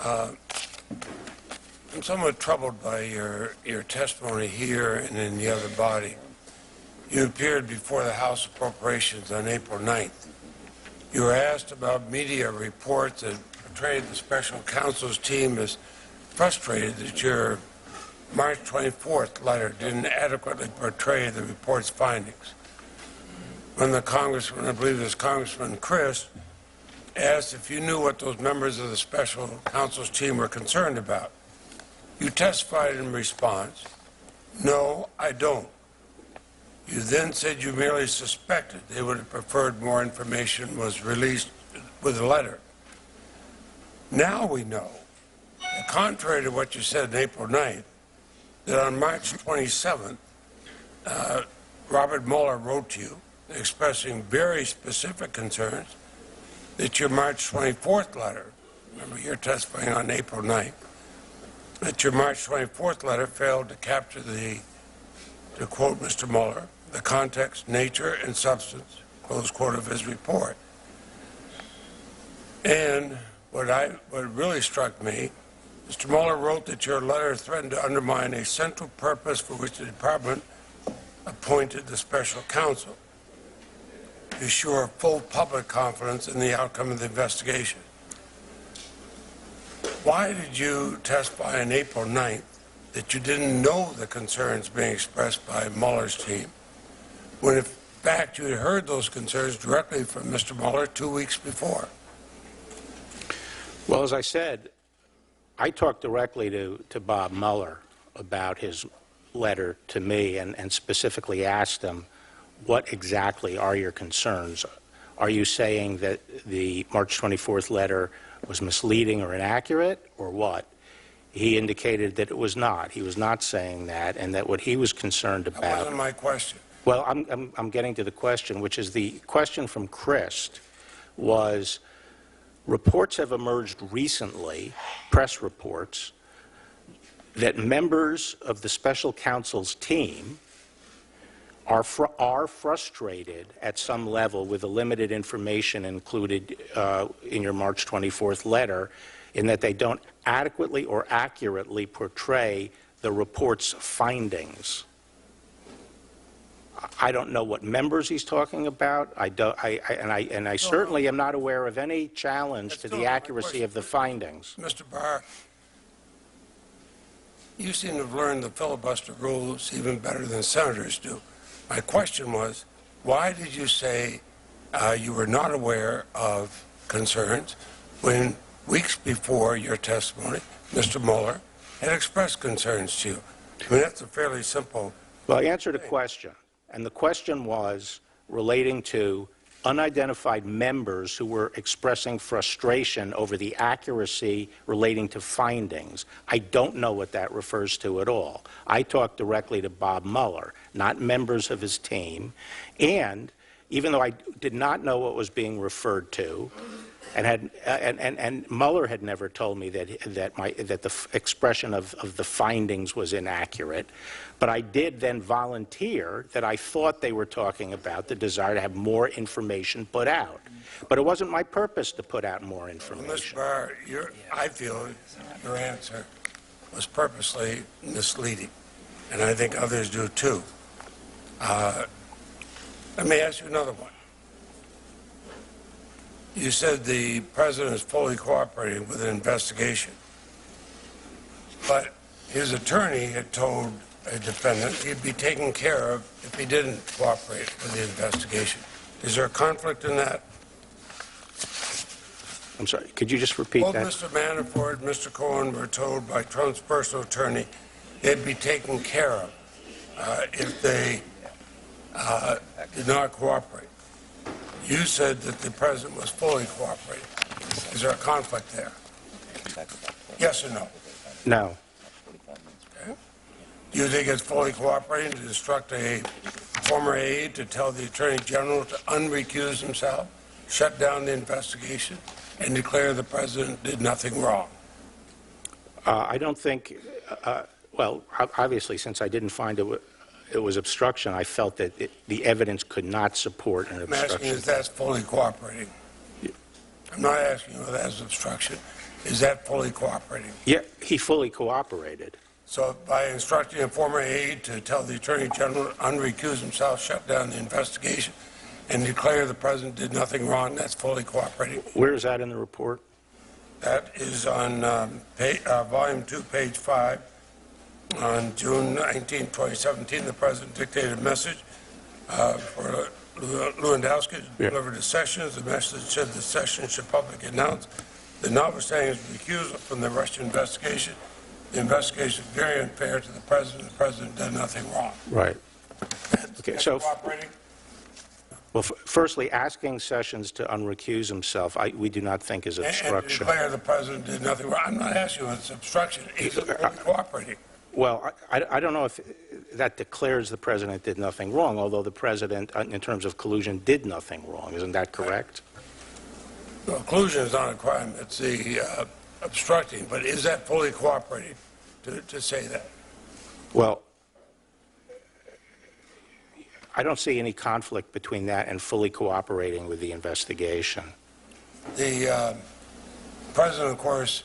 I'm somewhat troubled by your testimony here and in the other body. You appeared before the House Appropriations on April 9th. You were asked about media reports that portrayed the special counsel's team as frustrated that your March 24th letter didn't adequately portray the report's findings. When the congressman, I believe it was Congressman Chris, asked if you knew what those members of the special counsel's team were concerned about, you testified in response, "No, I don't." You then said you merely suspected they would have preferred more information was released with the letter. Now we know, contrary to what you said on April 9th, that on March 27th, Robert Mueller wrote to you expressing very specific concerns that your March 24th letter, remember you're testifying on April 9th, that your March 24th letter failed to capture the, to quote Mr. Mueller, the context, nature, and substance, close quote, of his report. And what really struck me, Mr. Mueller wrote that your letter threatened to undermine a central purpose for which the department appointed the special counsel, to assure full public confidence in the outcome of the investigation. Why did you testify on April 9th that you didn't know the concerns being expressed by Mueller's team, when in fact you had heard those concerns directly from Mr. Mueller 2 weeks before? Well, as I said, I talked directly to Bob Mueller about his letter to me and specifically asked him, what exactly are your concerns? Are you saying that the March 24th letter was misleading or inaccurate, or what? He indicated that it was not. He was not saying that, and that what he was concerned about... That wasn't my question. Well, I'm getting to the question, which is the question from Christ was, reports have emerged recently, press reports, that members of the special counsel's team are frustrated at some level with the limited information included in your March 24th letter, in that they don't adequately or accurately portray the report's findings. I don't know what members he's talking about. I certainly am not aware of any challenge to the accuracy of the findings. Mr. Barr, you seem to have learned the filibuster rules even better than senators do. My question was, why did you say you were not aware of concerns when weeks before your testimony, Mr. Mueller had expressed concerns to you? I mean, that's a fairly simple... Well, I answered a question, and the question was relating to unidentified members who were expressing frustration over the accuracy relating to findings. I don't know what that refers to at all. I talked directly to Bob Mueller, not members of his team, and even though I did not know what was being referred to, and Mueller had never told me that the expression of the findings was inaccurate, but I did then volunteer that I thought they were talking about the desire to have more information put out. But it wasn't my purpose to put out more information. Well, Mr. Barr, I feel your answer was purposely misleading, and I think others do too. Let me ask you another one. You said the president is fully cooperating with an investigation, but his attorney had told a defendant he'd be taken care of if he didn't cooperate with the investigation. Is there a conflict in that? I'm sorry, could you just repeat that? Both Mr. Manafort and Mr. Cohen were told by Trump's personal attorney they'd be taken care of if they did not cooperate. You said that the president was fully cooperating. Is there a conflict there? Yes or no? No. Okay. Do you think it's fully cooperating to instruct a former aide to tell the Attorney General to unrecuse himself, shut down the investigation, and declare the president did nothing wrong? I don't think, well, obviously, since I didn't find it was obstruction, I felt that the evidence could not support an obstruction. I'm asking if that's fully cooperating. I'm not asking you whether that's obstruction. Is that fully cooperating? Yeah, he fully cooperated. So by instructing a former aide to tell the Attorney General to unrecuse himself, shut down the investigation, and declare the President did nothing wrong, that's fully cooperating? Where is that in the report? That is on Volume 2, page 5. On June 19, 2017, the President dictated a message for Lewandowski to deliver to Sessions. The message said the Sessions should publicly announce that notwithstanding his recusal from the Russian investigation, the investigation is very unfair to the President. The President did nothing wrong. Right. Okay, That's so, cooperating? well, firstly, asking Sessions to unrecuse himself, we do not think is And to obstruction. declare the President did nothing wrong. I'm not asking you if it's obstruction. Is it fully cooperating? Well, I don't know if that declares the President did nothing wrong, although the President, in terms of collusion, did nothing wrong. Isn't that correct? Well, collusion is not a crime. It's the obstructing. But is that fully cooperating to say that? Well, I don't see any conflict between that and fully cooperating with the investigation. The President, of course,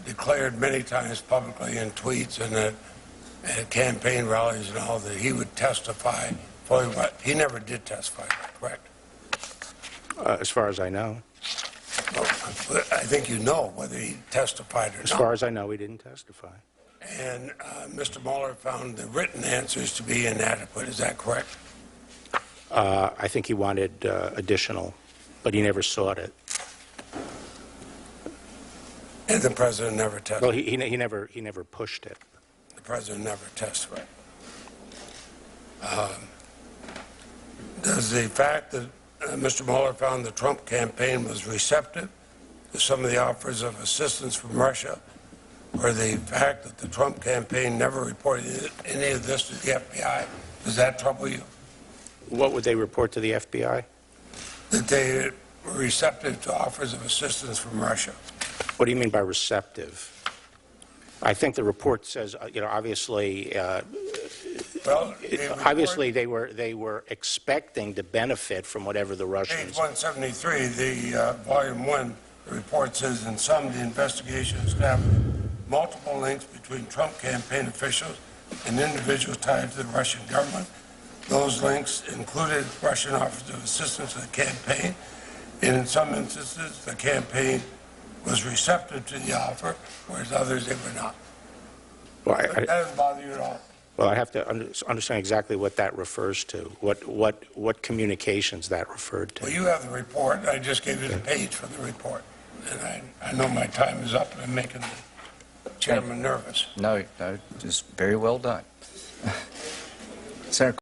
declared many times publicly in tweets and at campaign rallies and all that he would testify fully. He never did testify, correct? As far as I know. Well, I think you know whether he testified or not. As far as I know, he didn't testify. And Mr. Mueller found the written answers to be inadequate. Is that correct? I think he wanted additional, but he never sought it. And the President never testified? Well, he never pushed it. The President never testified. Does the fact that Mr. Mueller found the Trump campaign was receptive to some of the offers of assistance from Russia, or the fact that the Trump campaign never reported any of this to the FBI, does that trouble you? What would they report to the FBI? That they were receptive to offers of assistance from Russia. What do you mean by receptive? I think the report says, obviously, Well, obviously they were expecting to benefit from whatever the Russians. Page 173, the Volume 1, the report says, in sum, the investigation established multiple links between Trump campaign officials and individuals tied to the Russian government. Those links included Russian offers of assistance to the campaign, and in some instances, the campaign was receptive to the offer, whereas others they were not. Well, That doesn't bother you at all? well, I have to understand exactly what that refers to, what communications that referred to. Well, you have the report. I just gave you the page for the report. And I know my time is up, and I'm making the chairman nervous. No, just very well done. Senator